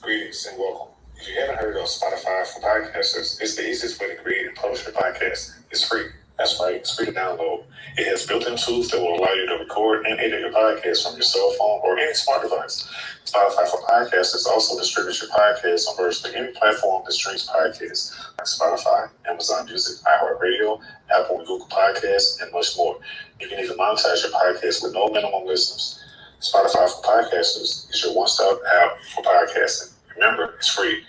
Greetings and welcome. If you haven't heard of Spotify for podcasters, it's the easiest way to create and publish your podcast. It's free. That's right, it's free to download. It has built-in tools that will allow you to record and edit your podcast from your cell phone or any smart device. Spotify for podcasters also distributes your podcast on virtually any platform that streams podcasts, like Spotify, Amazon Music, iHeartRadio, Apple and Google Podcasts, and much more. You can even monetize your podcast with no minimum listeners. Spotify for podcasters is your one-stop app for podcasting. Remember, it's free.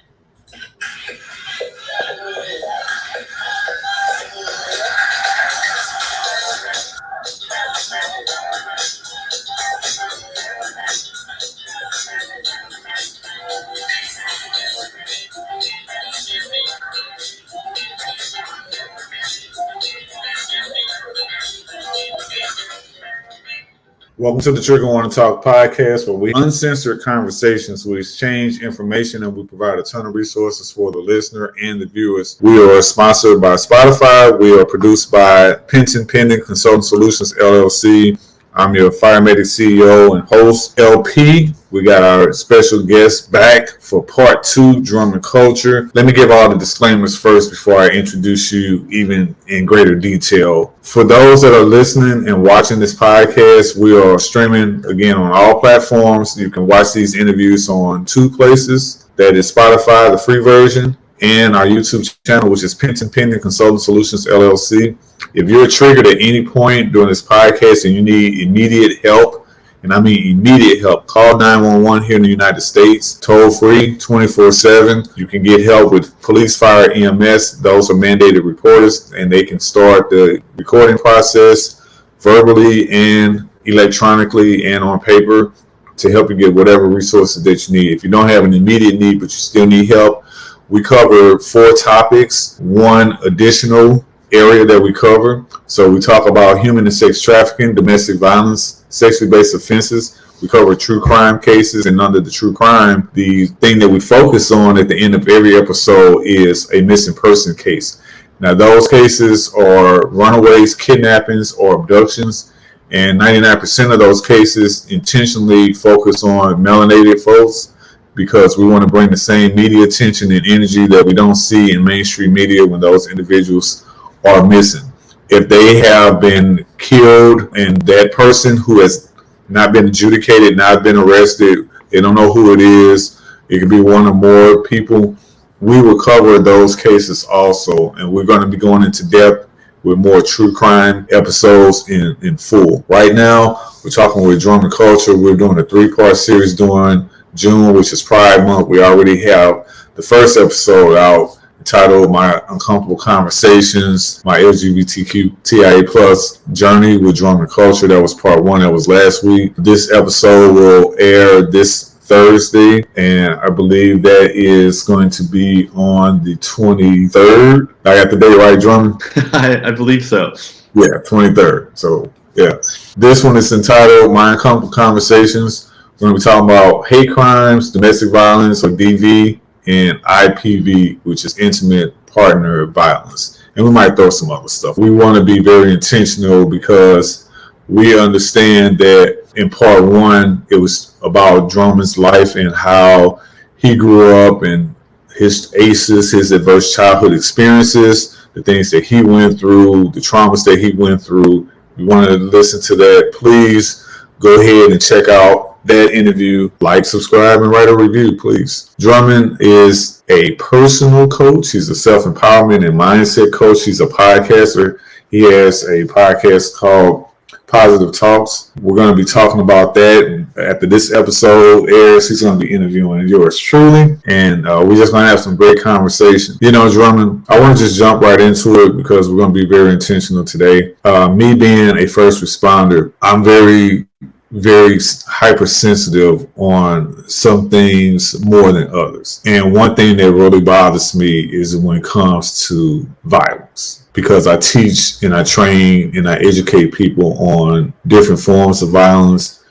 Welcome to the Trigger Want to Talk podcast, where we uncensored conversations, we exchange information, and we provide a ton of resources for the listener and the viewers. We are sponsored by Spotify. We are produced by Penton Pending Consulting Solutions, LLC. I'm your Fire Medic CEO and host, LP. We got our special guest back for part 2, Drummond Culture. Let me give all the disclaimers first before I introduce you even in greater detail. For those that are listening and watching this podcast, we are streaming again on all platforms. You can watch these interviews on 2 places. That is Spotify, the free version, and our YouTube channel, which is Penton Pending Consulting Solutions, LLC. If you're triggered at any point during this podcast and you need immediate help, and I mean immediate help, call 911 here in the United States, toll free, 24/7. You can get help with police, fire, EMS. Those are mandated reporters, and they can start the recording process verbally and electronically and on paper to help you get whatever resources that you need. If you don't have an immediate need, but you still need help, we cover 4 topics, 1 additional area that we cover. So we talk about human and sex trafficking, domestic violence, sexually based offenses. We cover true crime cases, and under the true crime, the thing that we focus on at the end of every episode is a missing person case. Now, those cases are runaways, kidnappings, or abductions, and 99% of those cases intentionally focus on melanated folks because we want to bring the same media attention and energy that we don't see in mainstream media when those individuals are missing. If they have been killed and that person who has not been adjudicated, not been arrested, they don't know who it is, it could be one or more people, we will cover those cases also. And we're going to be going into depth with more true crime episodes in full. Right now, we're talking with Drummond Culture. We're doing a 3-part series during June, which is Pride Month. We already have the first episode out, titled My Uncomfortable Conversations, my LGBTQIA plus journey with Drummond Culture. That was part 1. That was last week. This episode will air this Thursday, and I believe that is going to be on the 23rd. I got the date right, Drummond? I believe so. Yeah, 23rd. So, yeah. This one is entitled My Uncomfortable Conversations. We're going to be talking about hate crimes, domestic violence, or DV, and IPV, which is intimate partner violence. And we might throw some other stuff. We want to be very intentional because we understand that in part 1, it was about Drummond's life and how he grew up and his ACEs, his adverse childhood experiences, the things that he went through, the traumas that he went through. You want to listen to that, please go ahead and check out that interview. Like, subscribe, and write a review, please. Drummond is a personal coach. He's a self-empowerment and mindset coach. He's a podcaster. He has a podcast called Positive Talks. We're going to be talking about that. After this episode airs, he's going to be interviewing yours truly. And we're just going to have some great conversation. You know, Drummond, I want to just jump right into it because we're going to be very intentional today. Me being a first responder, I'm very hypersensitive on some things more than others. And one thing that really bothers me is when it comes to violence, because I teach and I train and I educate people on different forms of violence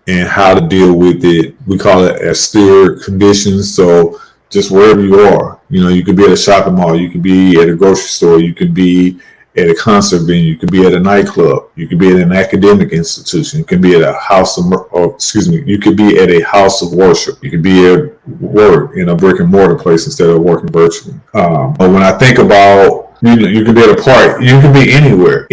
and how to deal with it. We call it austere conditions. So just wherever you are, you know, you could be at a shopping mall, you could be at a grocery store, you could be at a concert venue. You can be at a nightclub. You can be at an academic institution. You can be at a house of, you could be at a house of worship. You can be at work in a brick and mortar place instead of working virtually. But when I think about, you can be at a park. You can be anywhere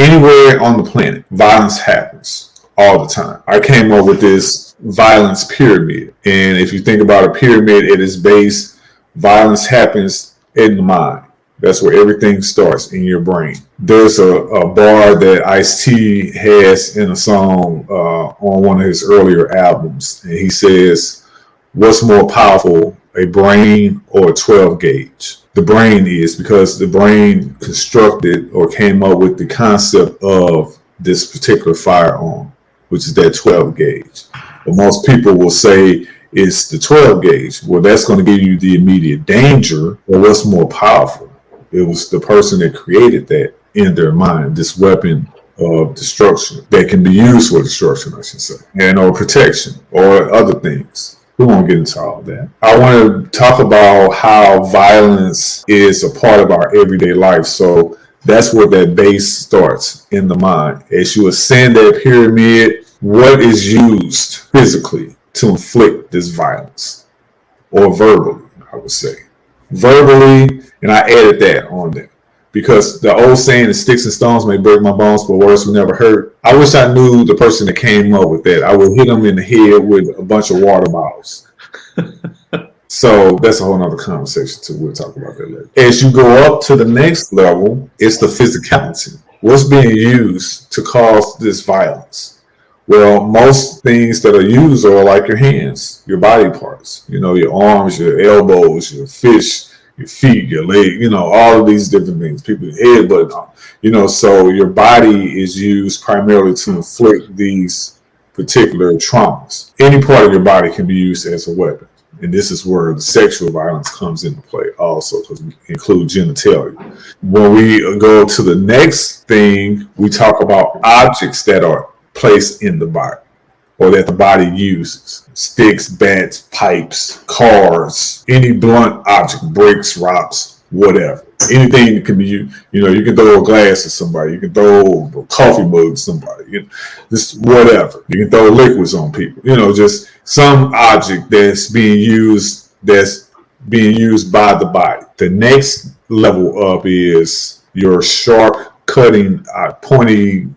on the planet. Violence happens all the time. I came up with this violence pyramid. And if you think about a pyramid at its base, violence happens in the mind. That's where everything starts, in your brain. There's a bar that Ice-T has in a song on one of his earlier albums. And he says, what's more powerful, a brain or a 12 gauge? The brain is, because the brain constructed or came up with the concept of this particular firearm, which is that 12 gauge. But most people will say it's the 12 gauge. Well, that's going to give you the immediate danger. But what's more powerful? It was the person that created that in their mind, this weapon of destruction that can be used for destruction, I should say, and or protection or other things. We won't get into all of that. I want to talk about how violence is a part of our everyday life. So that's where that base starts, in the mind. As you ascend that pyramid, what is used physically to inflict this violence, or verbally, I would say. Verbally, and I added that on there because the old saying is sticks and stones may break my bones, but words will never hurt. I wish I knew the person that came up with that. I would hit them in the head with a bunch of water bottles. So that's a whole nother conversation too. We'll talk about that later. As you go up to the next level, it's the physicality. What's being used to cause this violence? Well, most things that are used are like your hands, your body parts, your arms, your elbows, your fists, your feet, your leg, all of these different things, people's head, but, so your body is used primarily to inflict these particular traumas. Any part of your body can be used as a weapon. And this is where the sexual violence comes into play also, because we include genitalia. When we go to the next thing, we talk about objects that are placed in the body, or that the body uses. Sticks, bats, pipes, cars, any blunt object, bricks, rocks, whatever. Anything that can be used. You can throw a glass at somebody. You can throw a coffee mug at somebody. Just whatever. You can throw liquids on people. Just some object that's being used by the body. The next level up is your sharp, cutting, pointy,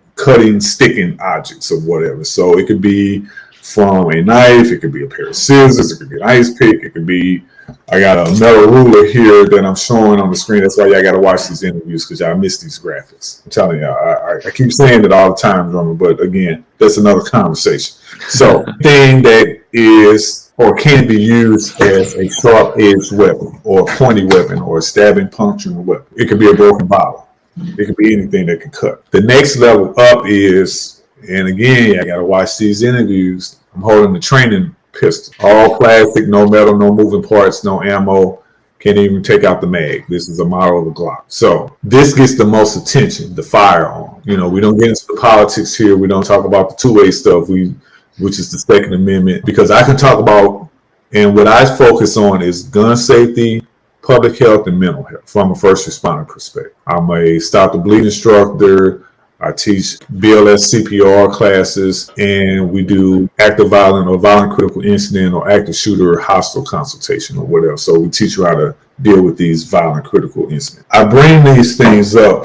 sticking objects or whatever. So it could be from a knife, it could be a pair of scissors, it could be an ice pick, it could be, I got a metal ruler here that I'm showing on the screen. That's why y'all got to watch these interviews, because y'all miss these graphics. I'm telling you, I keep saying it all the time, Drummond, but again, that's another conversation. So thing that is or can be used as a sharp-edged weapon or a pointy weapon or a stabbing, puncturing weapon. It could be a broken bottle. It could be anything that can cut. The next level up is, and again, I got to watch these interviews. I'm holding the training pistol. All plastic, no metal, no moving parts, no ammo. Can't even take out the mag. This is a model of a Glock. So this gets the most attention, the firearm. We don't get into the politics here. We don't talk about the two-way stuff, which is the Second Amendment, because I can talk about, and what I focus on is gun safety, public health, and mental health from a first responder perspective. I'm a Stop the Bleed instructor. I teach BLS CPR classes, and we do active violent or violent critical incident or active shooter hostile consultation or whatever. So we teach you how to deal with these violent critical incidents. I bring these things up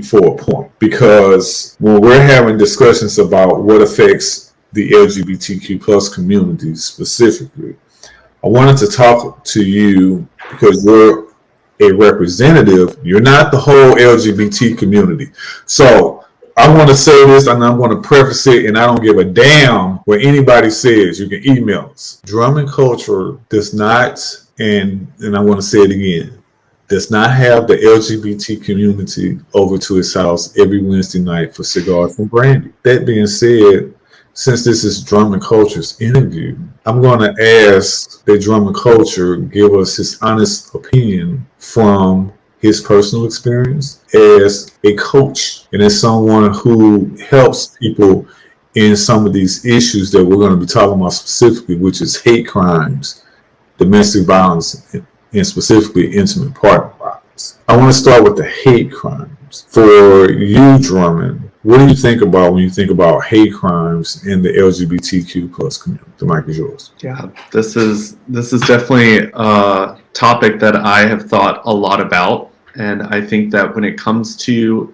for a point, because when we're having discussions about what affects the LGBTQ plus community specifically, I wanted to talk to you because you're a representative. You're not the whole LGBT community. So I want to say this, and I'm going to preface it, and I don't give a damn what anybody says. You can email us. Drummond Culture does not, and I want to say it again, does not have the LGBT community over to his house every Wednesday night for cigars and brandy. That being said, since this is Drummond Culture's interview, I'm going to ask that Drummond Culture give us his honest opinion from his personal experience as a coach and as someone who helps people in some of these issues that we're going to be talking about specifically, which is hate crimes, domestic violence, and specifically intimate partner violence. I want to start with the hate crimes. crimes. For you, Drummond, what do you think about when you think about hate crimes in the LGBTQ plus community? The mic is yours. Yeah, this is definitely a topic that I have thought a lot about, and I think that when it comes to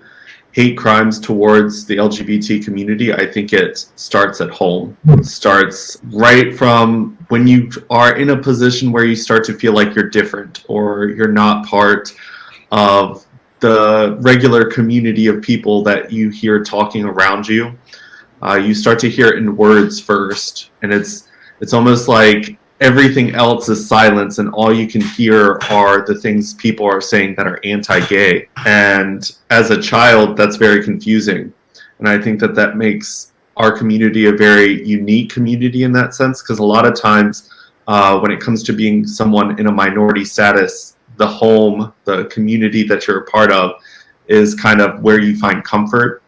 hate crimes towards the LGBT community, I think it starts at home. It starts right from when you are in a position where you start to feel like you're different or you're not part of the regular community of people that you hear talking around you. You start to hear it in words first, and it's almost like everything else is silence, and all you can hear are the things people are saying that are anti-gay. And as a child, that's very confusing. And I think that that makes our community a very unique community in that sense, because a lot of times when it comes to being someone in a minority status, the home, the community that you're a part of is kind of where you find comfort.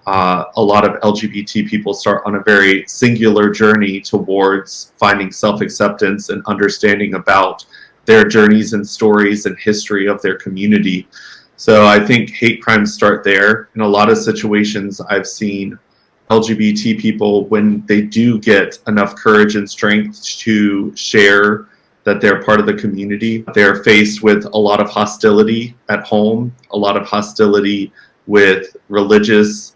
A lot of LGBT people start on a very singular journey towards finding self-acceptance and understanding about their journeys and stories and history of their community. So I think hate crimes start there. In a lot of situations, I've seen LGBT people, when they do get enough courage and strength to share that they're part of the community, they're faced with a lot of hostility at home, a lot of hostility with religious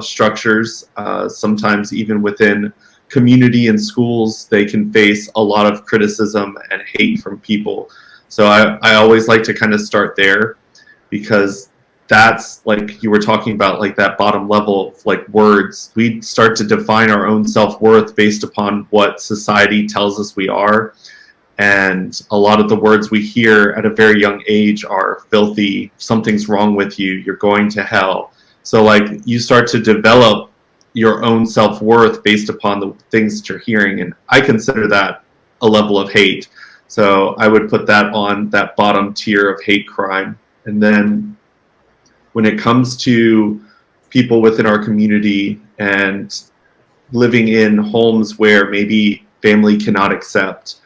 structures. Sometimes even within community and schools, they can face a lot of criticism and hate from people. So I always like to kind of start there, because that's, like you were talking about, like that bottom level of like words. We start to define our own self-worth based upon what society tells us we are. And a lot of the words we hear at a very young age are filthy, something's wrong with you, you're going to hell. So like you start to develop your own self-worth based upon the things that you're hearing. And I consider that a level of hate. So I would put that on that bottom tier of hate crime. And then when it comes to people within our community and living in homes where maybe family cannot accept,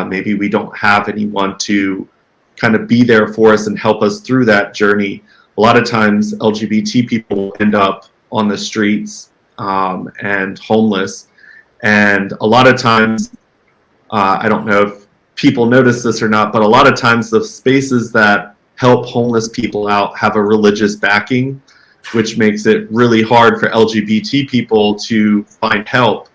maybe we don't have anyone to kind of be there for us and help us through that journey. A lot of times LGBT people end up on the streets and homeless. And a lot of times, I don't know if people notice this or not, but a lot of times the spaces that help homeless people out have a religious backing, which makes it really hard for LGBT people to find help.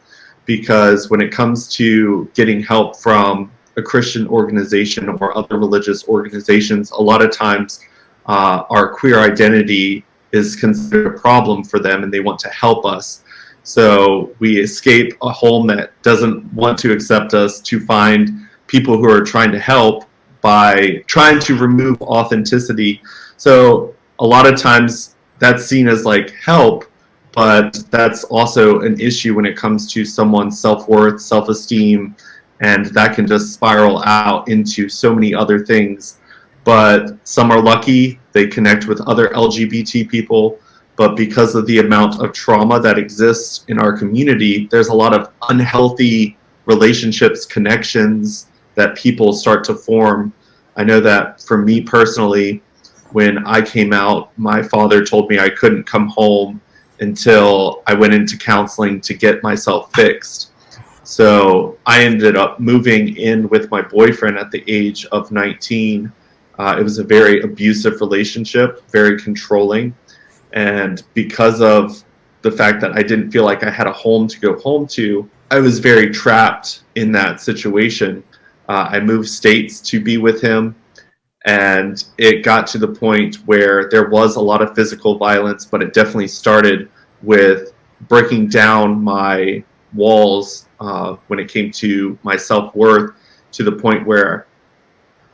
Because when it comes to getting help from a Christian organization or other religious organizations, a lot of times our queer identity is considered a problem for them and they want to help us. So we escape a home that doesn't want to accept us to find people who are trying to help by trying to remove authenticity. So a lot of times that's seen as like help, but that's also an issue when it comes to someone's self-worth, self-esteem, and that can just spiral out into so many other things. But some are lucky, they connect with other LGBT people, but because of the amount of trauma that exists in our community, there's a lot of unhealthy relationships, connections that people start to form. I know that for me personally, when I came out, my father told me I couldn't come home until I went into counseling to get myself fixed. So I ended up moving in with my boyfriend at the age of 19. It was a very abusive relationship, very controlling. And because of the fact that I didn't feel like I had a home to go home to, I was very trapped in that situation. I moved states to be with him. And it got to the point where there was a lot of physical violence, but it definitely started with breaking down my walls when it came to my self-worth, to the point where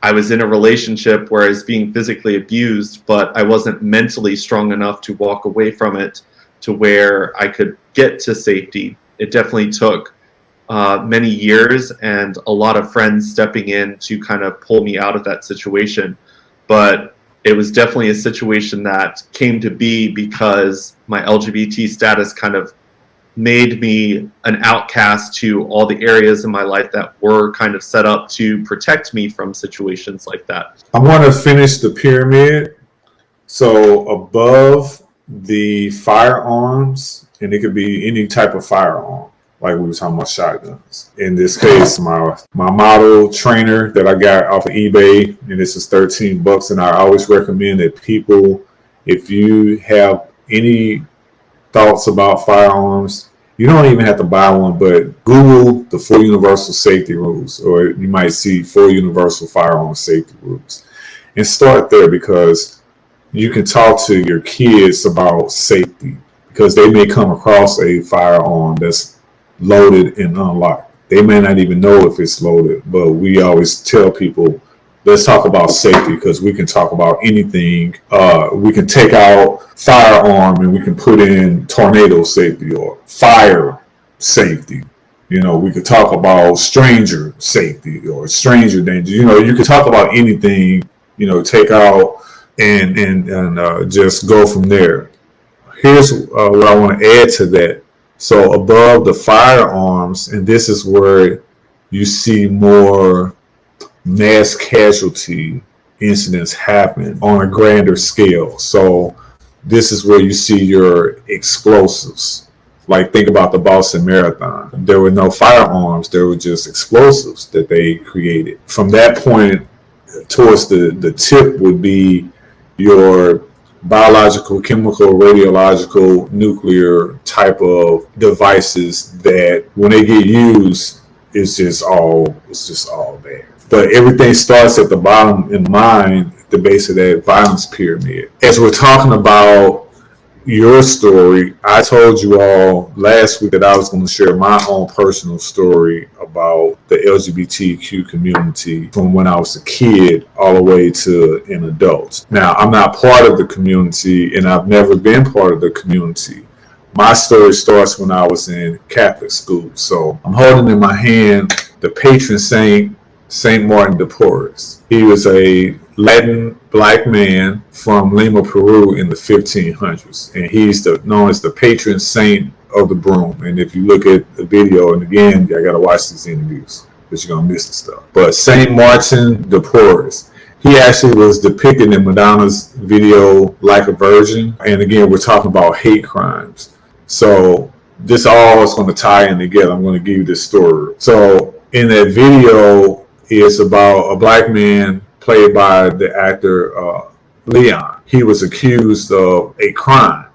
I was in a relationship where I was being physically abused, but I wasn't mentally strong enough to walk away from it to where I could get to safety. It definitely took many years and a lot of friends stepping in to kind of pull me out of that situation. But it was definitely a situation that came to be because my LGBT status kind of made me an outcast to all the areas in my life that were kind of set up to protect me from situations like that. I want to finish the pyramid. So above the firearms, and it could be any type of firearm, like we were talking about shotguns. In this case, my model trainer that I got off of eBay, and this is $13, and I always recommend that people, if you have any thoughts about firearms, you don't even have to buy one, but Google the 4 universal safety rules, or you might see 4 universal firearm safety rules, and start there, because you can talk to your kids about safety, because they may come across a firearm that's loaded and unlocked. They may not even know if it's loaded, but we always tell people, let's talk about safety, because we can talk about anything. We can take out firearm and we can put in tornado safety or fire safety. You know, we could talk about stranger safety or stranger danger. You know, you could talk about anything, you know, take out and just go from there. Here's what I want to add to that. So above the firearms, and this is where you see more mass casualty incidents happen on a grander scale. So this is where you see your explosives. Like, think about the Boston Marathon. There were no firearms, there were just explosives that they created. From that point towards the tip would be your biological, chemical, radiological, nuclear type of devices that when they get used, it's just all bad. But everything starts at the bottom in mind, at the base of that violence pyramid. As we're talking about your story, I told you all last week that I was going to share my own personal story about the LGBTQ community from when I was a kid all the way to an adult. Now, I'm not part of the community, and I've never been part of the community. My story starts when I was in Catholic school. So I'm holding in my hand the patron saint, Saint Martin de Porres. He was a Latin black man from Lima, Peru in the 1500s. And he's known as the patron saint of the broom. And if you look at the video, and again, I got to watch these interviews because you're going to miss the stuff. But Saint Martin de Porres, he actually was depicted in Madonna's video like a virgin. And again, we're talking about hate crimes. So this all is going to tie in together. I'm going to give you this story. So in that video, it's about a black man played by the actor Leon. He was accused of a crime,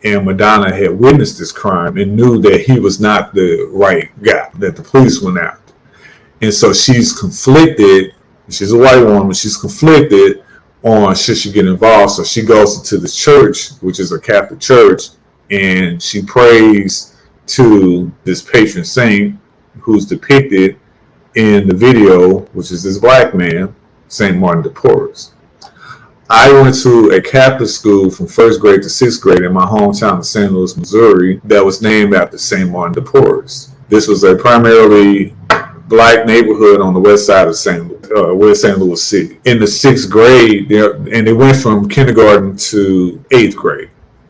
and Madonna had witnessed this crime and knew that he was not the right guy that the police went after. And so she's conflicted. She's a white woman. She's conflicted on should she get involved. So she goes into this church, which is a Catholic church, and she prays to this patron saint who's depicted in the video, which is this black man, Saint Martin de Porres. I went to a Catholic school from 1st grade to 6th grade in my hometown of St. Louis, Missouri, that was named after Saint Martin de Porres. This was a primarily black neighborhood on the west side of West St. Louis City. In the 6th grade, and it went from kindergarten to 8th grade.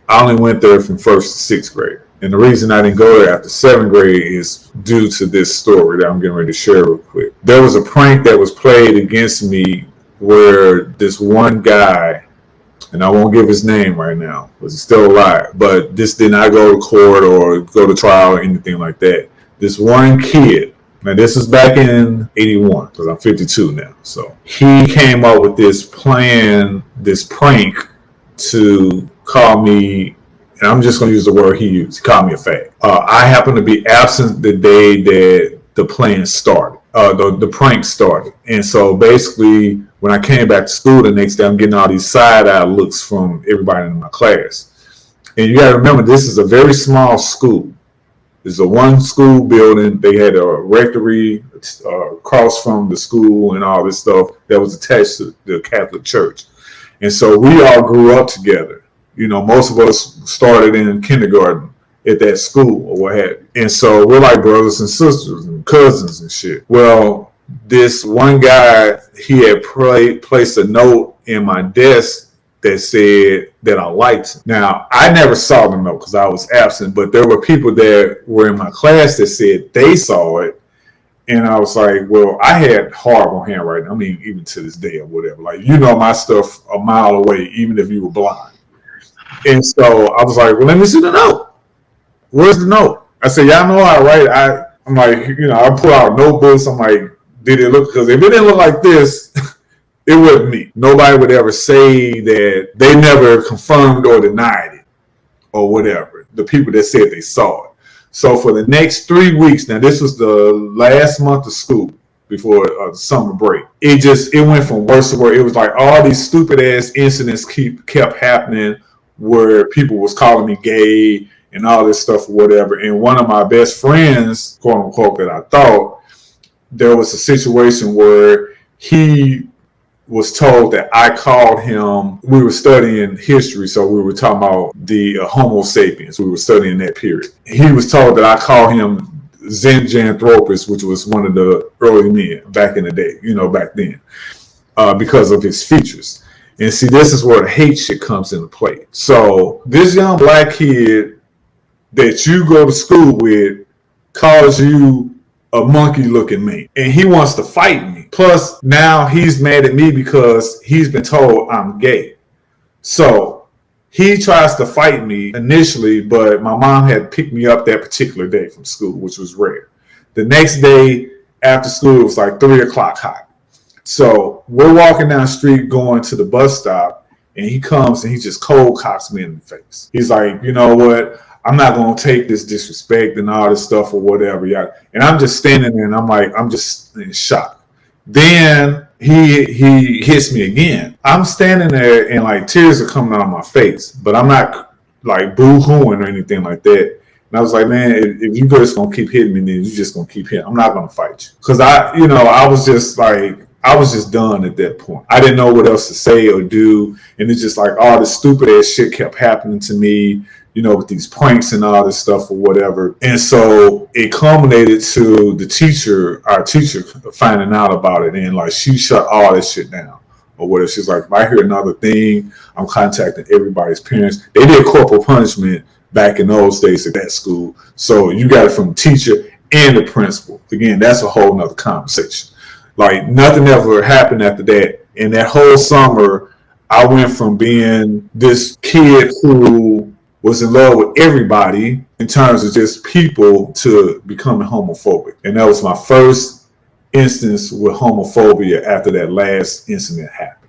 I only went there from 1st to 6th grade. And the reason I didn't go there after 7th grade is due to this story that I'm getting ready to share real quick. There was a prank that was played against me where this one guy, and I won't give his name right now because he's still alive, but this did not go to court or go to trial or anything like that. This one kid, now this is back in 81 because I'm 52 now. So he came up with this plan, this prank to call me, and I'm just going to use the word he used. He called me a fag. I happened to be absent the day that the plan started, the prank started. And so basically, when I came back to school the next day, I'm getting all these side-eye looks from everybody in my class. And you got to remember, this is a very small school. It's a one school building. They had a rectory across from the school and all this stuff that was attached to the Catholic Church. And so we all grew up together. You know, most of us started in kindergarten at that school or what have you. And so we're like brothers and sisters and cousins and shit. Well, this one guy, he had placed a note in my desk that said that I liked him. Now, I never saw the note because I was absent, but there were people that were in my class that said they saw it And I was like, well, I had horrible handwriting. I mean, even to this day or whatever. Like, my stuff a mile away, even if you were blind. And so I was like, well, let me see the note. Where's the note? I said, y'all know how I write. I'm like, I pull out notebooks. I'm like, did it look? Because if it didn't look like this, it wasn't me. Nobody would ever say that they never confirmed or denied it or whatever. The people that said they saw it. So for the next 3 weeks, now this was the last month of school before the summer break. It went from worse to worse. It was like all these stupid ass incidents kept happening where people was calling me gay and all this stuff or whatever. And one of my best friends, quote unquote, that I thought, there was a situation where he was told that I called him. We were studying history, so we were talking about the Homo sapiens. We were studying that period. He was told that I called him Zinjanthropus, which was one of the early men back in the day, back then, because of his features. And see, this is where the hate shit comes into play. So this young black kid that you go to school with calls you a monkey looking man, and he wants to fight me. Plus now he's mad at me because he's been told I'm gay. So he tries to fight me initially, but my mom had picked me up that particular day from school, which was rare. The next day after school, it was like 3:00 hot. So we're walking down the street going to the bus stop, and he comes and he just cold cocks me in the face. He's like, you know what? I'm not going to take this disrespect and all this stuff or whatever. And I'm just standing there and I'm just in shock. Then he hits me again. I'm standing there and like tears are coming out of my face, but I'm not like boo-hooing or anything like that. And I was like, man, if you guys going to keep hitting me, then you're just going to keep hitting. I'm not going to fight you. Because I was just done at that point. I didn't know what else to say or do. And it's just like all this stupid ass shit kept happening to me, with these pranks and all this stuff or whatever. And so it culminated to our teacher finding out about it. And like, she shut all this shit down or whatever. She's like, if I hear another thing, I'm contacting everybody's parents. They did corporal punishment back in those days at that school. So you got it from the teacher and the principal. Again, that's a whole nother conversation. Like nothing ever happened after that. And that whole summer, I went from being this kid who was in love with everybody in terms of just people to becoming homophobic. And that was my first instance with homophobia after that last incident happened.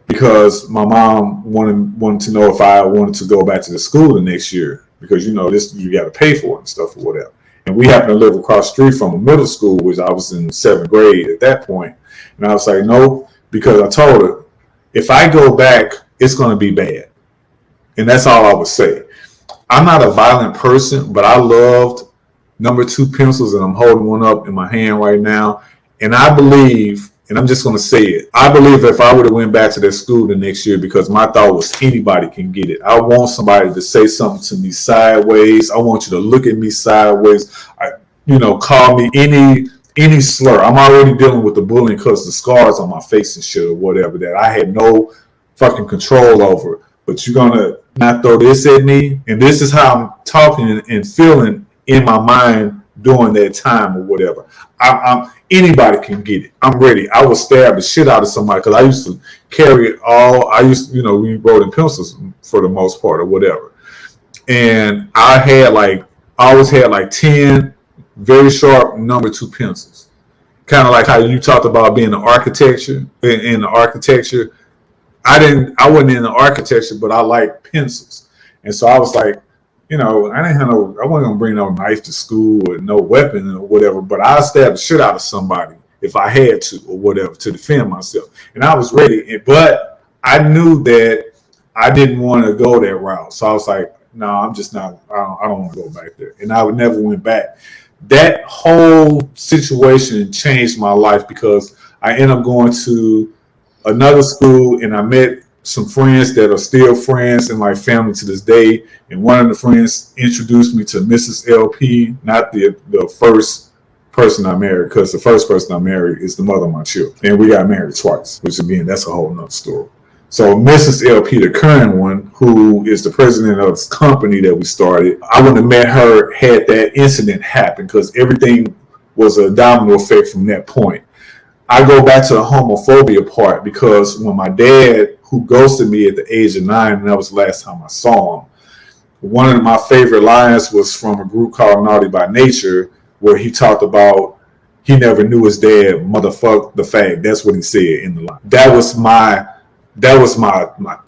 Because my mom wanted to know if I wanted to go back to the school the next year. Because, this you got to pay for it and stuff or whatever. And we happened to live across the street from a middle school, which I was in 7th grade at that point. And I was like, no, because I told her, if I go back, it's going to be bad. And that's all I would say. I'm not a violent person, but I loved number 2 pencils, and I'm holding one up in my hand right now. And I believe, and I'm just going to say it, I believe if I would have went back to that school the next year, because my thought was anybody can get it. I want somebody to say something to me sideways. I want you to look at me sideways. Call me any slur. I'm already dealing with the bullying because the scars on my face and shit or whatever that I had no fucking control over. But you're going to not throw this at me. And this is how I'm talking and feeling in my mind during that time or whatever. Anybody can get it. I'm ready. I will stab the shit out of somebody because I used to carry it all. We wrote in pencils for the most part or whatever. And I always had like 10 very sharp number 2 pencils. Kind of like how you talked about being in architecture. I wasn't in the architecture, but I like pencils. And so I was like, I wasn't going to bring no knife to school or no weapon or whatever, but I'd stab the shit out of somebody if I had to or whatever to defend myself. And I was ready, but I knew that I didn't want to go that route. So I was like, no, I'm just not, I don't want to go back there. And I would never went back. That whole situation changed my life because I ended up going to another school and I met some friends that are still friends and like family to this day. And one of the friends introduced me to Mrs. LP, not the first person I married, because the first person I married is the mother of my children. And we got married twice, which again, that's a whole nother story. So Mrs. LP, the current one, who is the president of this company that we started, I wouldn't have met her had that incident happened, because everything was a domino effect from that point. I go back to the homophobia part because when my dad, who ghosted me at the age of 9, and that was the last time I saw him, one of my favorite lines was from a group called Naughty by Nature, where he talked about he never knew his dad, motherfuck the fag. That's what he said in the line. That was my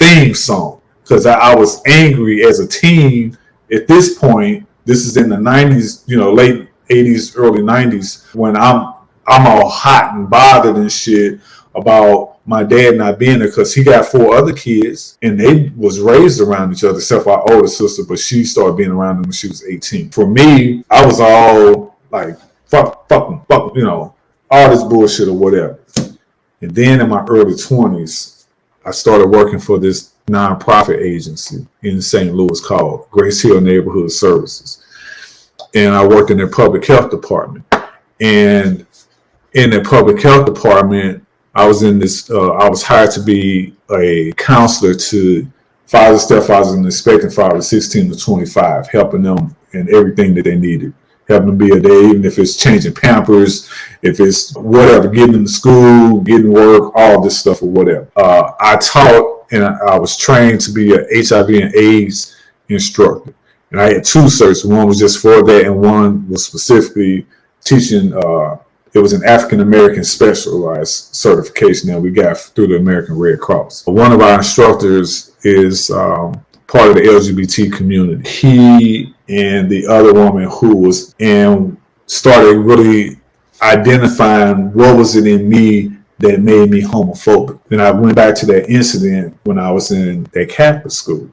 theme song, because I was angry as a teen at this point. This is in the 90s, late 80s, early 90s, when I'm all hot and bothered and shit about my dad not being there, because he got 4 other kids and they was raised around each other, except for our older sister, but she started being around them when she was 18. For me, I was all like, fuck, all this bullshit or whatever. And then in my early 20s, I started working for this nonprofit agency in St. Louis called Grace Hill Neighborhood Services. And I worked in their public health department. And in the public health department, I was hired to be a counselor to fathers, stepfathers, and expecting fathers 16 to 25, helping them in everything that they needed. Helping them be a day, even if it's changing Pampers, if it's whatever, getting them to school, getting work, all this stuff or whatever. I taught and I was trained to be a HIV and AIDS instructor. And I had 2 certs. One was just for that, and one was specifically teaching. It was an African American specialized certification that we got through the American Red Cross. One of our instructors is part of the LGBT community. He and the other woman who was and started really identifying what was it in me that made me homophobic. Then I went back to that incident when I was in that Catholic school,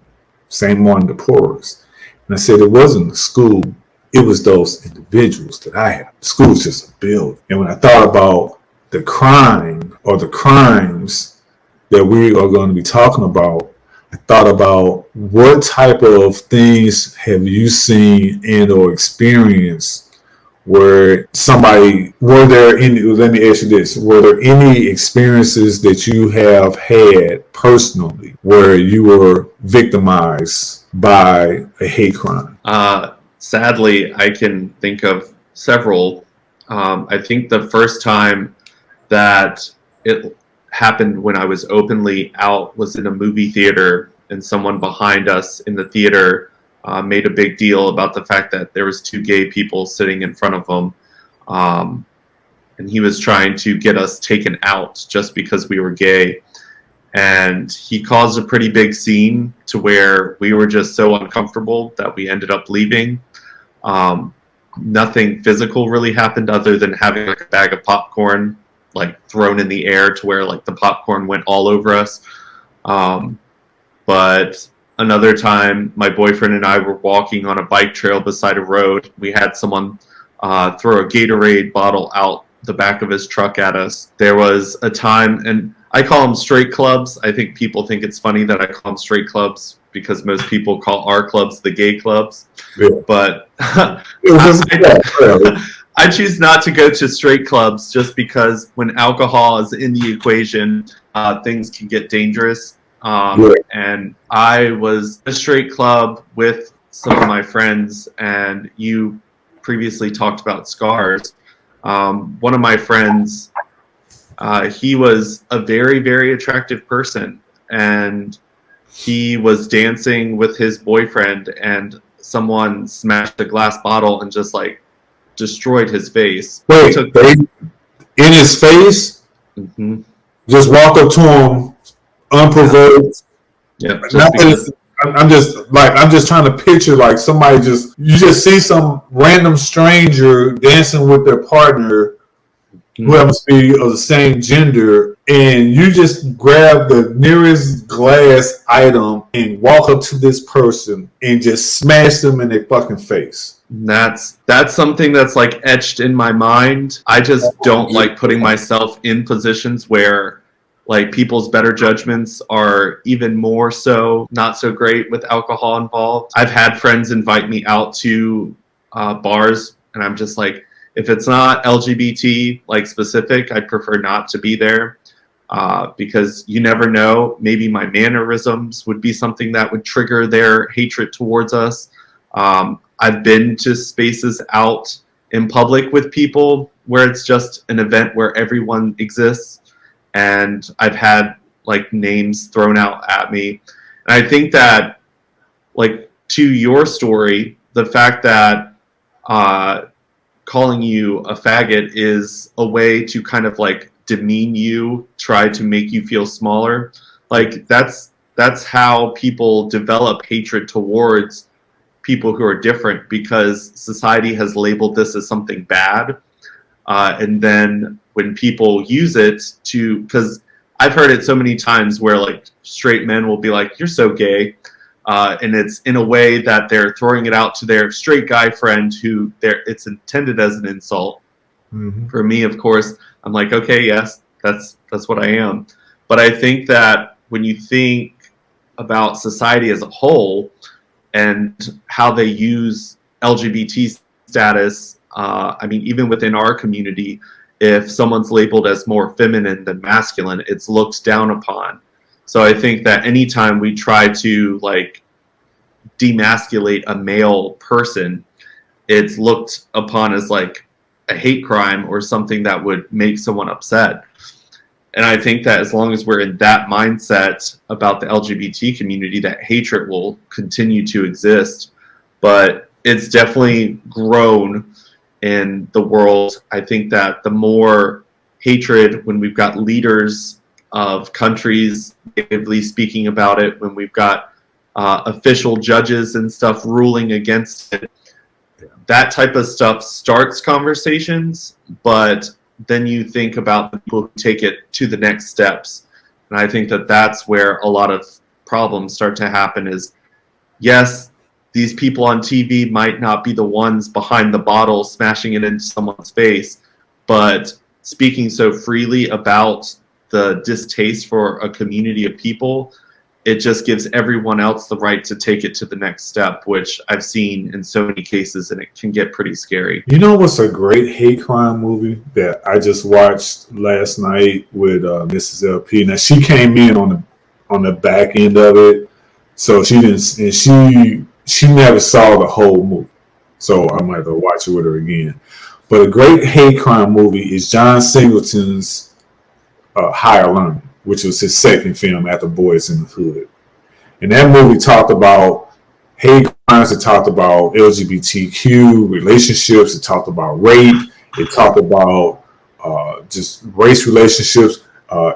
same one, the poorest. And I said it wasn't the school, it was those individuals that I had. The school was just a building. And when I thought about the crime or the crimes that we are going to be talking about, I thought about what type of things have you seen and or experienced where were there any experiences that you have had personally where you were victimized by a hate crime? Sadly, I can think of several. I think the first time that it happened when I was openly out was in a movie theater, and someone behind us in the theater made a big deal about the fact that there was 2 gay people sitting in front of him, and he was trying to get us taken out just because we were gay. And he caused a pretty big scene to where we were just so uncomfortable that we ended up leaving. Nothing physical really happened other than having like a bag of popcorn like thrown in the air to where like the popcorn went all over us. But another time, my boyfriend and I were walking on a bike trail beside a road. We had someone throw a Gatorade bottle out the back of his truck at us. There was a time, and I call them straight clubs. I think people think it's funny that I call them straight clubs because most people call our clubs the gay clubs. Yeah. But I choose not to go to straight clubs just because when alcohol is in the equation, things can get dangerous. And I was a straight club with some of my friends, and you previously talked about scars. One of my friends, he was a very, very attractive person, and he was dancing with his boyfriend, and someone smashed a glass bottle and just like destroyed his face. Wait, in his face? Mm-hmm. Just walk up to him unprovoked. Yeah. I'm just trying to picture like somebody you just see some random stranger dancing with their partner who happens to be of the same gender, and you just grab the nearest glass item and walk up to this person and just smash them in their fucking face. That's something that's like etched in my mind. I just don't like putting myself in positions where like people's better judgments are even more so not so great with alcohol involved. I've had friends invite me out to bars, and I'm just like, if it's not LGBT like specific, I'd prefer not to be there because you never know. Maybe my mannerisms would be something that would trigger their hatred towards us. I've been to spaces out in public with people where it's just an event where everyone exists, and I've had like names thrown out at me. And I think that, like, to your story, the fact that calling you a faggot is a way to kind of like demean you, try to make you feel smaller. Like that's how people develop hatred towards people who are different, because society has labeled this as something bad. And then when people use it to, because I've heard it so many times where like straight men will be like, "You're so gay." And it's in a way that they're throwing it out to their straight guy friend who it's intended as an insult. Mm-hmm. For me, of course, I'm like, okay, yes, that's what I am. But I think that when you think about society as a whole and how they use LGBT status, I mean, even within our community, if someone's labeled as more feminine than masculine, it's looked down upon. So I think that anytime we try to like demasculate a male person, it's looked upon as like a hate crime or something that would make someone upset. And I think that as long as we're in that mindset about the LGBT community, that hatred will continue to exist. But it's definitely grown in the world. I think that the more hatred, when we've got leaders of countries negatively speaking about it, when we've got official judges and stuff ruling against it, that type of stuff starts conversations. But then you think about the people who take it to the next steps. And I think that that's where a lot of problems start to happen is, yes, these people on TV might not be the ones behind the bottle smashing it into someone's face, but speaking so freely about the distaste for a community of people, it just gives everyone else the right to take it to the next step, which I've seen in so many cases, and it can get pretty scary. You know what's a great hate crime movie that I just watched last night with Mrs. LP? Now she came in on the back end of it, so she didn't, and she never saw the whole movie, so I might have to watch it with her again. But a great hate crime movie is John Singleton's Higher Learning, which was his second film after Boys in the Hood. And that movie talked about hate crimes, it talked about LGBTQ relationships, it talked about rape, it talked about just race relationships,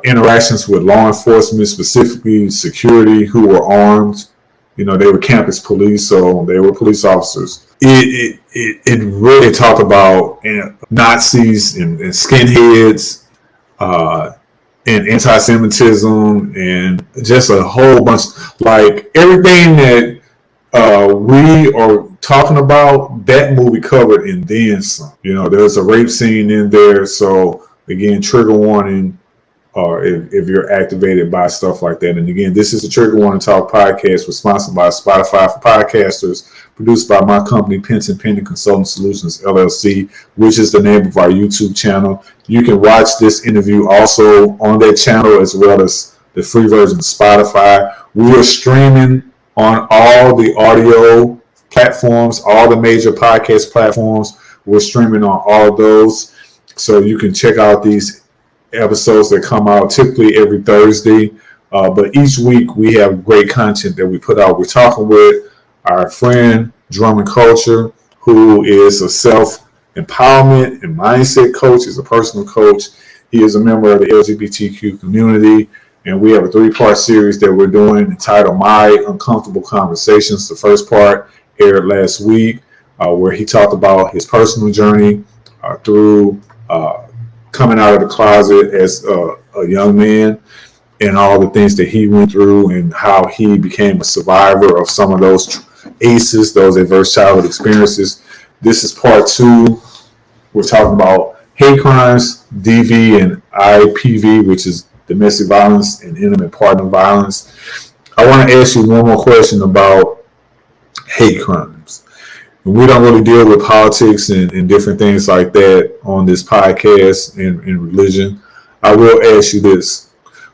interactions with law enforcement, specifically security, who were armed. You know, they were campus police, so they were police officers. It really talked about Nazis and skinheads, and anti-Semitism, and just a whole bunch, like everything that we are talking about, that movie covered and then some. You know, there's a rape scene in there, so again, trigger warning, or if you're activated by stuff like that. And again, this is the Trigger Warning Talk podcast, sponsored by Spotify for podcasters, produced by my company, Penton Pending Consulting Solutions, LLC, which is the name of our YouTube channel. You can watch this interview also on that channel, as well as the free version of Spotify. We are streaming on all the audio platforms, all the major podcast platforms. We're streaming on all of those. So you can check out these episodes that come out typically every Thursday. But each week we have great content that we put out. We're talking with our friend Drummond Culture, who is a self-empowerment and mindset coach. He's a personal coach. He is a member of the LGBTQ community. And we have a 3-part series that we're doing entitled My Uncomfortable Conversations. The first part aired last week, where he talked about his personal journey through coming out of the closet as a young man, and all the things that he went through, and how he became a survivor of some of those ACEs, those adverse childhood experiences. This is part 2. We're talking about hate crimes, DV and IPV, which is domestic violence and intimate partner violence. I want to ask you one more question about hate crimes. We don't really deal with politics and different things like that on this podcast and religion. I will ask you this.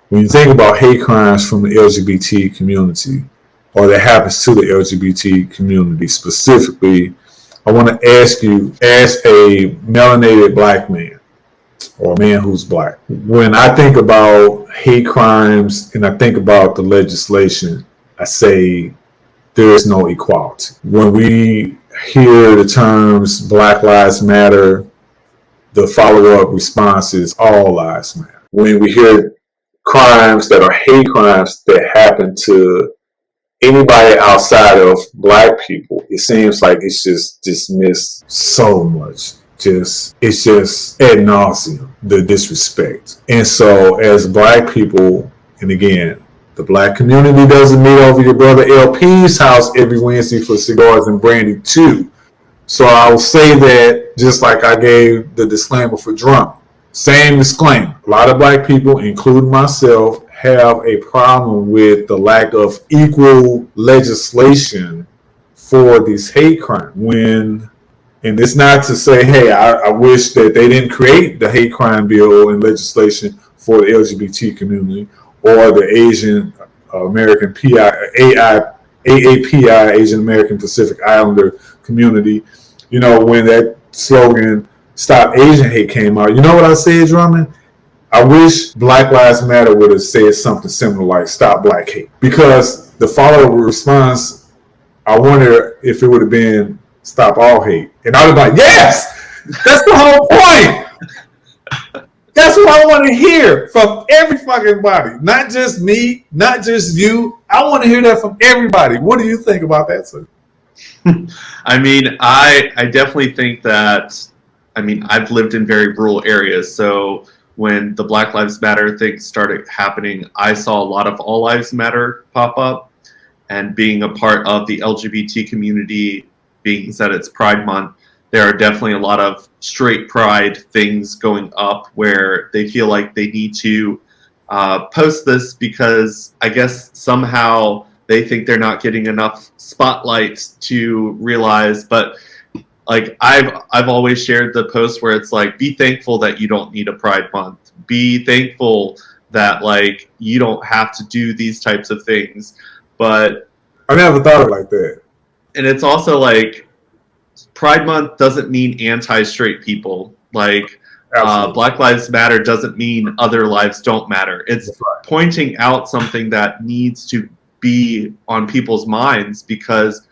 When you think about hate crimes from the LGBT community, or that happens to the LGBT community specifically, I want to ask you, as a melanated black man or a man who's black, when I think about hate crimes and I think about the legislation, I say there is no equality. When we hear the terms Black Lives Matter, the follow-up response is all lives matter. When we hear crimes that are hate crimes that happen to anybody outside of black people, it seems like it's just dismissed so much. It's just ad nauseum, the disrespect. And so as black people, and again, the black community doesn't meet over your brother LP's house every Wednesday for cigars and brandy too. So I'll say that just like I gave the disclaimer for Drummond. Same disclaimer. A lot of black people, including myself, have a problem with the lack of equal legislation for these hate crimes. And it's not to say, hey, I wish that they didn't create the hate crime bill and legislation for the LGBT community or the Asian American AAPI, Asian American Pacific Islander community. You know, when that slogan, Stop Asian Hate, came out, you know what I said, Drummond? I wish Black Lives Matter would have said something similar like Stop Black Hate. Because the follow-up response, I wonder if it would have been Stop All Hate. And I was like, yes! That's the whole point! That's what I want to hear from every fucking body. Not just me, not just you. I want to hear that from everybody. What do you think about that, sir? I mean, I definitely think that, I've lived in very rural areas, so when the Black Lives Matter thing started happening, I saw a lot of All Lives Matter pop up, and being a part of the LGBT community, being that it's Pride Month, there are definitely a lot of straight pride things going up where they feel like they need to post this because I guess somehow they think they're not getting enough spotlight to realize. But like I've always shared the post where it's like, be thankful that you don't need a Pride Month. Be thankful that like you don't have to do these types of things. But I never thought of it like that. And it's also like Pride Month doesn't mean anti-straight people. Like Black Lives Matter doesn't mean other lives don't matter. It's pointing out something that needs to be on people's minds because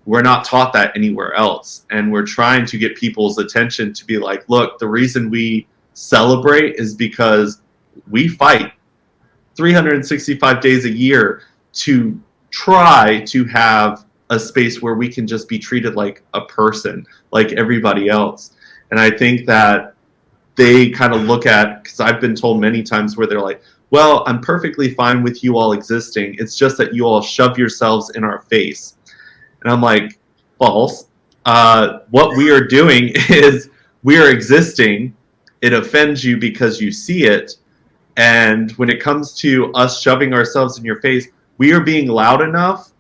we're not taught that anywhere else. And we're trying to get people's attention to be like, look, the reason we celebrate is because we fight 365 days a year to try to have a space where we can just be treated like a person, like everybody else. And I think that they kind of look at, because I've been told many times where they're like, well, I'm perfectly fine with you all existing. It's just that you all shove yourselves in our face. And I'm like, false. What we are doing is we are existing. It offends you because you see it. And when it comes to us shoving ourselves in your face, we are being loud enough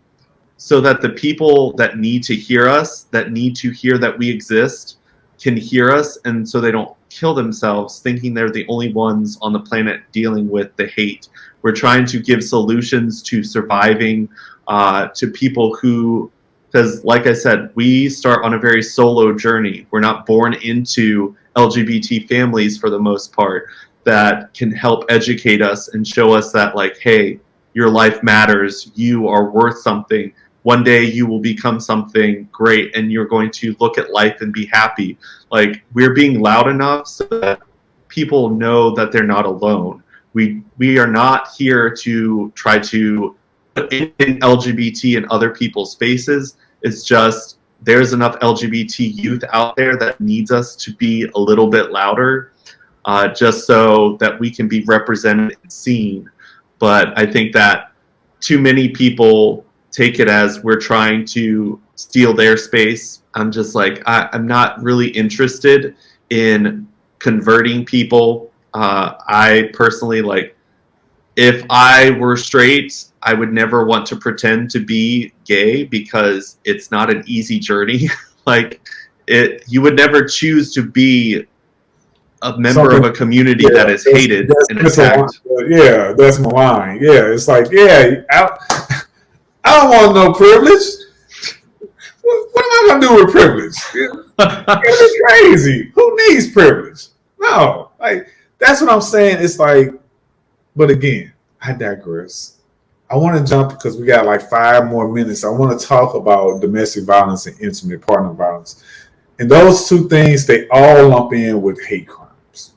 so that the people that need to hear us, that need to hear that we exist, can hear us, and so they don't kill themselves thinking they're the only ones on the planet dealing with the hate. We're trying to give solutions to surviving, to people who, because like I said, we start on a very solo journey. We're not born into LGBT families for the most part that can help educate us and show us that like, hey, your life matters, you are worth something. One day you will become something great and you're going to look at life and be happy. Like, we're being loud enough so that people know that they're not alone. We are not here to try to put in LGBT in other people's faces. It's just there's enough LGBT youth out there that needs us to be a little bit louder, just so that we can be represented and seen. But I think that too many people take it as we're trying to steal their space. I'm just like, I'm not really interested in converting people. I personally, like, if I were straight, I would never want to pretend to be gay because it's not an easy journey. Like, you would never choose to be a member of a community that is hated and attacked. Yeah, that's my line. Yeah, it's like, yeah, I don't want no privilege. What am I gonna do with privilege? It's crazy. Who needs privilege? No, like that's what I'm saying. It's like, but again, I digress. I want to jump because we got like 5 more minutes. I want to talk about domestic violence and intimate partner violence. And those two things, they all lump in with hate crimes.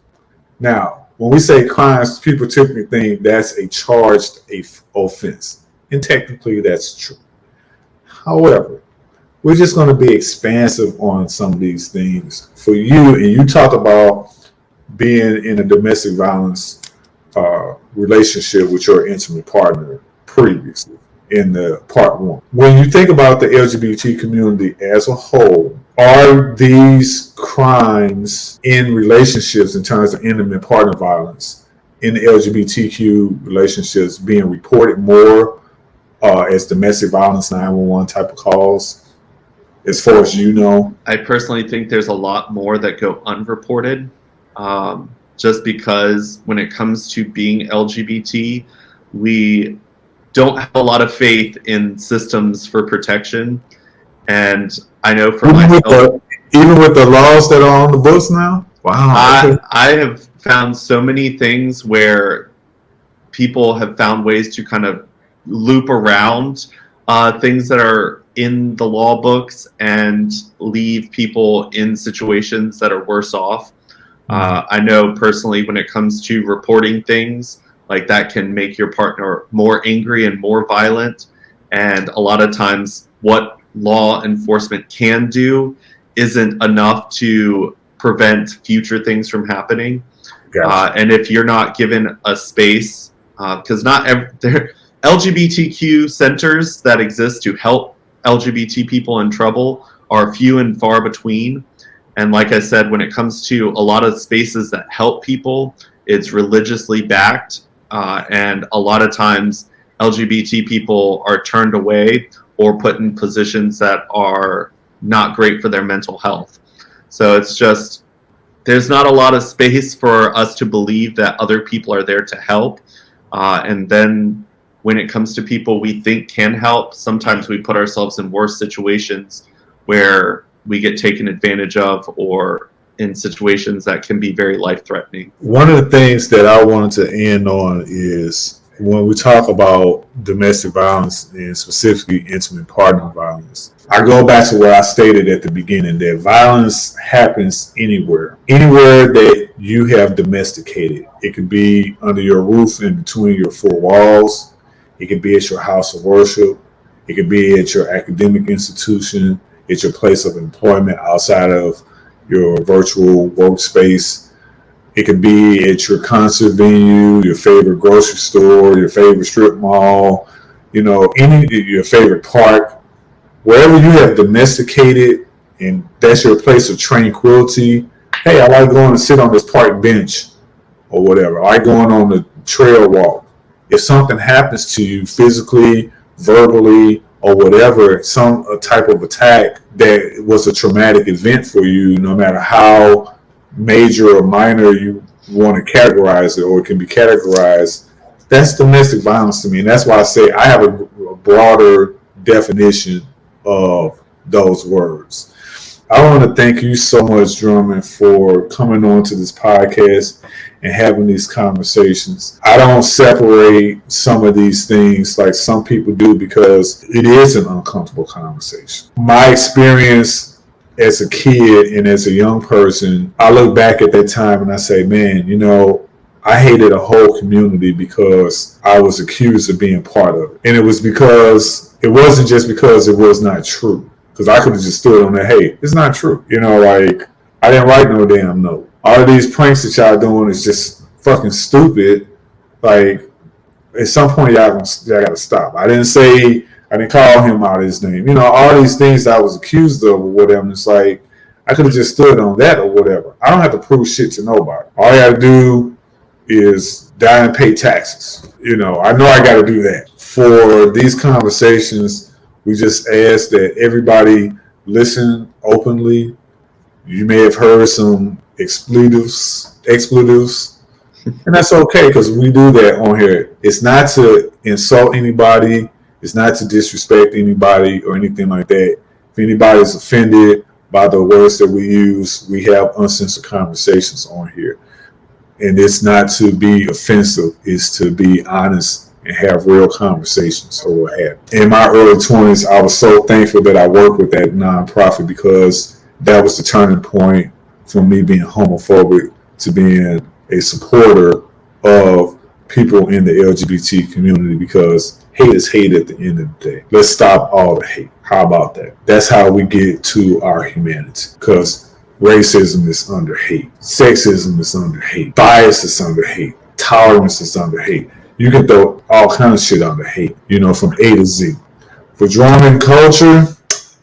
Now, when we say crimes, people typically think that's a charged offense. And technically, that's true. However, we're just going to be expansive on some of these things. For you, and you talk about being in a domestic violence relationship with your intimate partner previously in the part 1. When you think about the LGBT community as a whole, are these crimes in relationships in terms of intimate partner violence in the LGBTQ relationships being reported more as domestic violence 911 type of calls, as far as you know? I personally think there's a lot more that go unreported, just because when it comes to being LGBT, we don't have a lot of faith in systems for protection. And I know for myself, even with the laws that are on the books now, wow. I have found so many things where people have found ways to kind of loop around things that are in the law books and leave people in situations that are worse off. I know personally when it comes to reporting things, like that can make your partner more angry and more violent. And a lot of times what law enforcement can do isn't enough to prevent future things from happening. Gotcha. And if you're not given a space, because there LGBTQ centers that exist to help LGBT people in trouble are few and far between. And like I said, when it comes to a lot of spaces that help people, it's religiously backed. And a lot of times LGBT people are turned away or put in positions that are not great for their mental health. So it's just, there's not a lot of space for us to believe that other people are there to help. And then when it comes to people we think can help, sometimes we put ourselves in worse situations where we get taken advantage of or in situations that can be very life-threatening. One of the things that I wanted to end on is when we talk about domestic violence and specifically intimate partner violence, I go back to what I stated at the beginning, that violence happens anywhere that you have domesticated. It could be under your roof and between your 4 walls. It could be at your house of worship. It could be at your academic institution, at your place of employment outside of your virtual workspace. It could be at your concert venue, your favorite grocery store, your favorite strip mall, your favorite park. Wherever you have domesticated and that's your place of tranquility. Hey, I like going to sit on this park bench or whatever. I like going on the trail walk. If something happens to you physically, verbally, or whatever, some type of attack that was a traumatic event for you, no matter how major or minor you want to categorize it, or it can be categorized, that's domestic violence to me. And that's why I say I have a broader definition of those words. I want to thank you so much, Drummond, for coming on to this podcast and having these conversations. I don't separate some of these things like some people do because it is an uncomfortable conversation. My experience as a kid and as a young person, I look back at that time and I say, man, I hated a whole community because I was accused of being part of it. And it was because, it wasn't just because it was not true. Because I could have just stood on that, hey, it's not true. I didn't write no damn note. All of these pranks that y'all doing is just fucking stupid. Like, at some point, y'all gotta stop. I didn't call him out his name. All these things I was accused of or whatever. It's like, I could have just stood on that or whatever. I don't have to prove shit to nobody. All I gotta do is die and pay taxes. I know I gotta do that. For these conversations, we just ask that everybody listen openly. You may have heard some expletives, and that's okay because we do that on here. It's not to insult anybody. It's not to disrespect anybody or anything like that. If If anybody's offended by the words that we use, we have uncensored conversations on here. And it's not to be offensive, it's to be honest and have real conversations. So what happened? In my early 20s, I was so thankful that I worked with that nonprofit because that was the turning point from me being homophobic to being a supporter of people in the LGBT community, because hate is hate at the end of the day. Let's stop all the hate. How about that? That's how we get to our humanity, because racism is under hate. Sexism is under hate. Bias is under hate. Tolerance is under hate. You can throw all kinds of shit under hate, from A to Z. For Drummond Culture,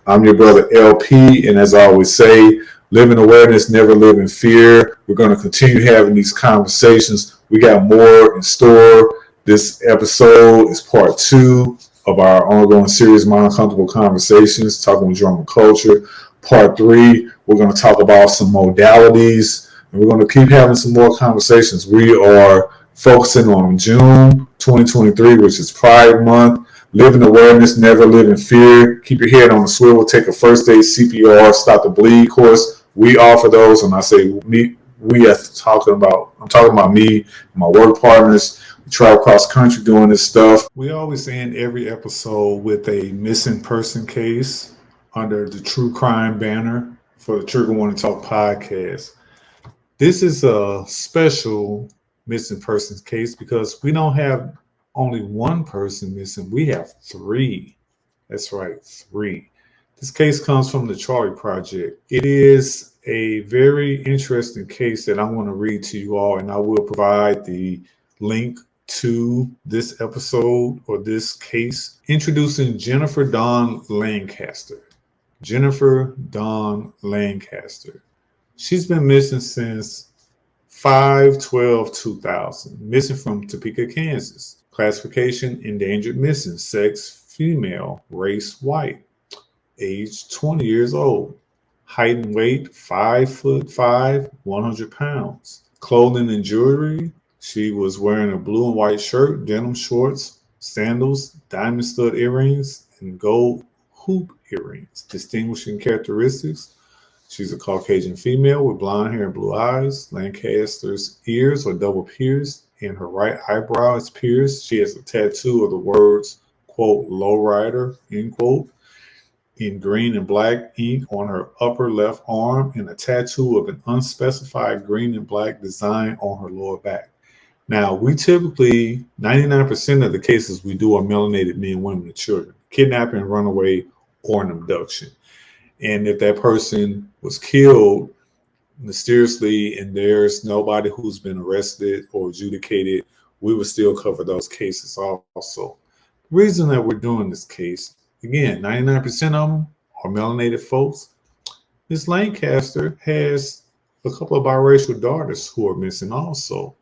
I'm your brother LP, and as I always say, live in awareness, never live in fear. We're going to continue having these conversations. We got more in store. This episode is part 2 of our ongoing series, My Uncomfortable Conversations, talking with Drummond Culture. Part 3, we're going to talk about some modalities, and we're going to keep having some more conversations. We are focusing on June 2023, which is Pride Month. Live in awareness, never live in fear. Keep your head on the swivel. Take a first aid, CPR, stop the bleed course. We offer those, and I say I'm talking about me and my work partners. We travel across the country doing this stuff. We always end every episode with a missing person case under the true crime banner for the Trigger Warning Talk podcast. This is a special missing persons case because we don't have only one person missing. We have 3. That's right, 3. This case comes from the Charlie Project. It is a very interesting case that I want to read to you all, and I will provide the link to this episode or this case. Introducing Jennifer Dawn Lancaster. Jennifer Dawn Lancaster. She's been missing since 5/12/2000. Missing from Topeka, Kansas. Classification: endangered missing. Sex: female. Race: white. Age: 20 years old. Height and weight: 5'5", 100 pounds. Clothing and jewelry: she was wearing a blue and white shirt, denim shorts, sandals, diamond stud earrings, and gold hoop earrings. Distinguishing characteristics: she's a Caucasian female with blonde hair and blue eyes. Lancaster's ears are double pierced, and her right eyebrow is pierced. She has a tattoo of the words, quote, "lowrider," end quote, in green and black ink on her upper left arm, and a tattoo of an unspecified green and black design on her lower back. Now, we typically, 99% of the cases we do are melanated men, women, and children. Kidnapping, runaway, or an abduction. And if that person was killed mysteriously and there's nobody who's been arrested or adjudicated, we would still cover those cases also. The reason that we're doing this case, again, 99% of them are melanated folks. Ms. Lancaster has a couple of biracial daughters who are missing also.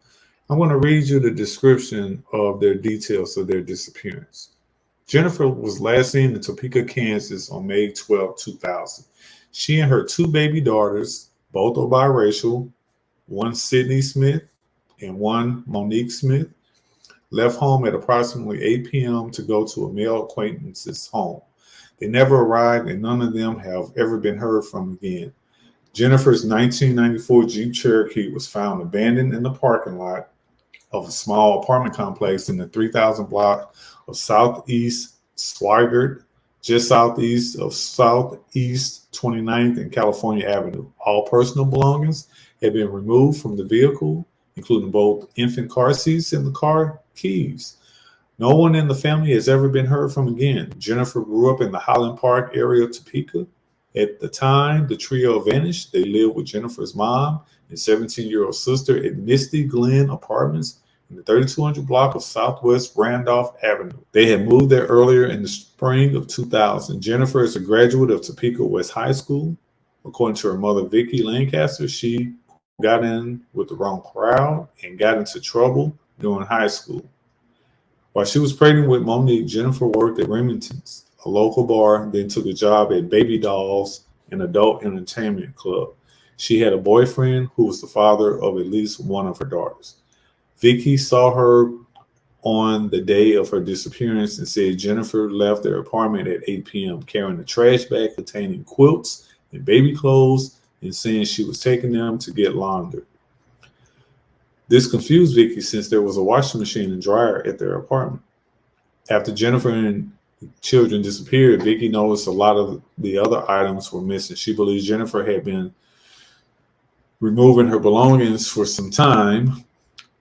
I'm going to read you the description of their details of their disappearance. Jennifer was last seen in Topeka, Kansas on May 12, 2000. She and her 2 baby daughters, both are biracial, one Sydney Smith and one Monique Smith, left home at approximately 8 p.m. to go to a male acquaintance's home. They never arrived, and none of them have ever been heard from again. Jennifer's 1994 Jeep Cherokee was found abandoned in the parking lot of a small apartment complex in the 3000 block of Southeast Swigert, just southeast of Southeast 29th and California Avenue. All personal belongings had been removed from the vehicle, including both infant car seats and the car keys. No one in the family has ever been heard from again. Jennifer grew up in the Highland Park area of Topeka. At the time the trio vanished, they lived with Jennifer's mom and 17-year-old sister at Misty Glen Apartments in the 3200 block of Southwest Randolph Avenue. They had moved there earlier in the spring of 2000. Jennifer is a graduate of Topeka West High School. According to her mother, Vicki Lancaster, she got in with the wrong crowd and got into trouble during high school. While she was pregnant with Monique, Jennifer worked at Remington's, a local bar, then took a job at Baby Dolls, an adult entertainment club. She had a boyfriend who was the father of at least one of her daughters. Vicky saw her on the day of her disappearance and said Jennifer left their apartment at 8 p.m. carrying a trash bag containing quilts and baby clothes and saying she was taking them to get laundered. This confused Vicky since there was a washing machine and dryer at their apartment. After Jennifer and the children disappeared, Vicky noticed a lot of the other items were missing. She believes Jennifer had been removing her belongings for some time,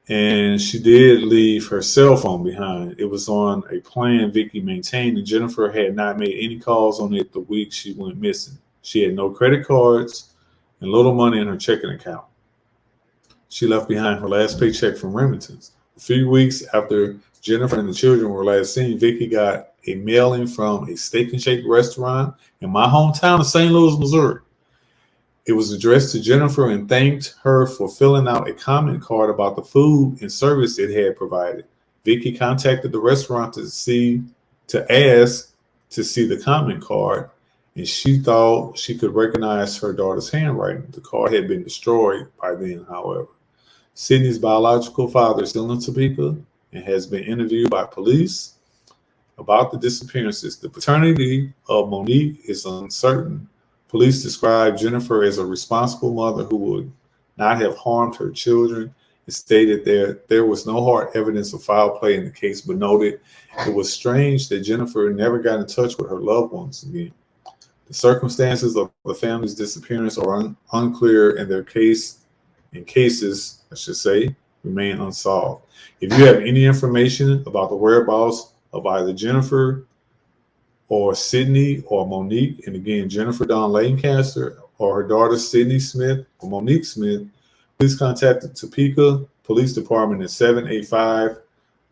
and she did leave her cell phone behind. It was on a plan Vicky maintained, and Jennifer had not made any calls on it the week she went missing. She had no credit cards and little money in her checking account. She left behind her last paycheck from Remington's. A few weeks after Jennifer and the children were last seen, Vicky got a mailing from a Steak and Shake restaurant in my hometown of St. Louis, Missouri. It was addressed to Jennifer and thanked her for filling out a comment card about the food and service it had provided. Vicky contacted the restaurant to ask to see the comment card, and she thought she could recognize her daughter's handwriting. The card had been destroyed by then, however. Sydney's biological father is still in Topeka and has been interviewed by police about the disappearances. The paternity of Monique is uncertain. Police described Jennifer as a responsible mother who would not have harmed her children and stated there was no hard evidence of foul play in the case, but noted it was strange that Jennifer never got in touch with her loved ones again. The circumstances of the family's disappearance are unclear, and cases, remain unsolved. If you have any information about the whereabouts of either Jennifer or Sydney or Monique, and again, Jennifer Dawn Lancaster or her daughter Sydney Smith or Monique Smith, please contact the Topeka Police Department at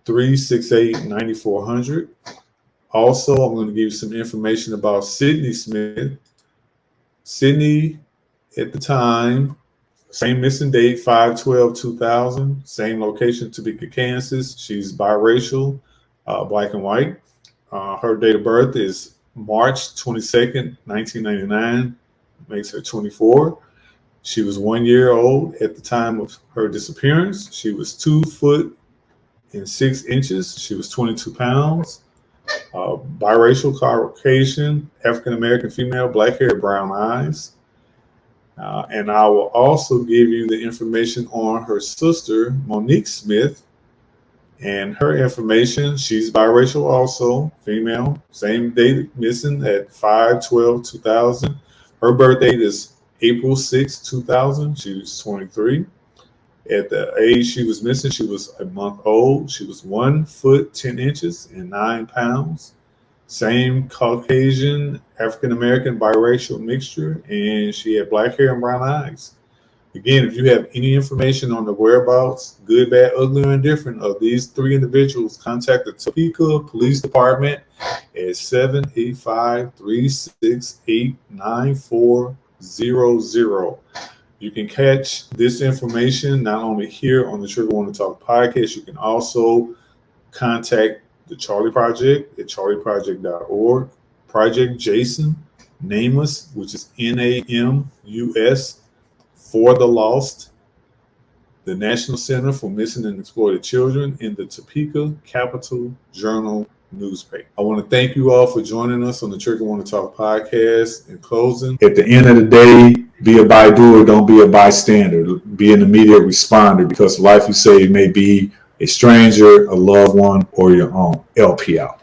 785-368-9400. Also, I'm going to give you some information about Sydney Smith. Sydney, at the time, same missing date, 5/12/2000, same location, Topeka, Kansas. She's biracial, black and white. Her date of birth is March 22nd, 1999, makes her 24. She was 1 year old at the time of her disappearance. She was 2 foot and 6 inches. She was 22 pounds. Biracial, Caucasian, African-American female, black hair, brown eyes. And I will also give you the information on her sister, Monique Smith, and her information. She's biracial also, female, same date missing at 5/12/2000. Her birth date is April 6, 2000. She was 23. At the age she was missing, she was a month old. She was 1 foot 10 inches and 9 pounds. Same Caucasian, African-American, biracial mixture, and she had black hair and brown eyes. Again, if you have any information on the whereabouts, good, bad, ugly, or indifferent, of these 3 individuals, contact the Topeka Police Department at 785-368-9400. You can catch this information not only here on the Trigger Warning Talk podcast, you can also contact the Charlie Project at charlieproject.org, Project Jason, Nameless, which is NAMUS, For the Lost, the National Center for Missing and Exploited Children, in the Topeka Capital Journal newspaper. I want to thank you all for joining us on the Trigger Warning Talk podcast. In closing, at the end of the day, be a by-doer, don't be a bystander. Be an immediate responder, because the life you save may be a stranger, a loved one, or your own. LP out.